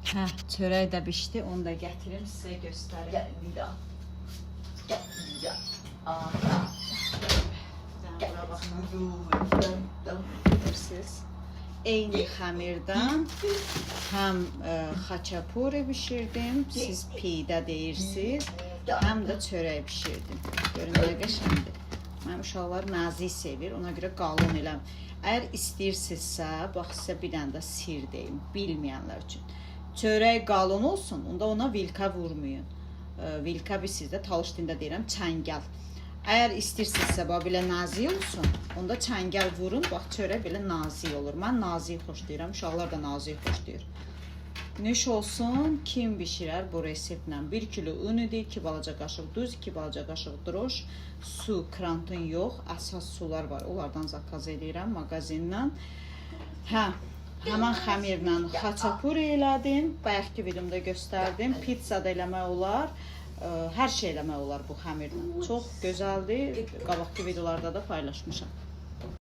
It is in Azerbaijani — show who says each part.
Speaker 1: Hə, çörək də bişdi, onu da gətirim sizə göstərim.
Speaker 2: Gel Vida. Gel Vida. Aa. Gel.
Speaker 1: Bura baxın,
Speaker 2: Dum.
Speaker 1: bilirsiniz. Eyni xəmirdən həm xaçapuri bişirdim, siz piydə deyirsiniz, həm də çörək bişirdim. Görün nə qəşəngdir. Mənim uşaqlar nazik sevir, ona görə qalın eləm. Əgər istəyirsinizsə, bax sizə bir dənə də sir deyim, bilməyənlər üçün. Çörək qalın olsun, onda ona vilka vurmayın. Vilka bilirsiniz də, talış dilində deyirəm, çəngəl. Əgər istəyirsinizsə, belə nazik olsun, onda çəngəl vurun, bax çörək belə nazik olur. Mən nazik xoşlayıram, uşaqlar da nazik xoşlayır. Nüş olsun, kim bişirər bu reseptlə? 1 kilo un idi, 2 balaca qaşıq duz, 2 balaca qaşıq droş, su, krantın yox, əsas sular var, onlardan zakaz edirəm mağazindən. Hə, həmən xəmirlə xaçapuri elədim, bayaqki videomda göstərdim, pizza da eləmək olar, hər şey eləmək olar bu xəmirlə. Çox gözəldir, qabaqki videolarda da paylaşmışam.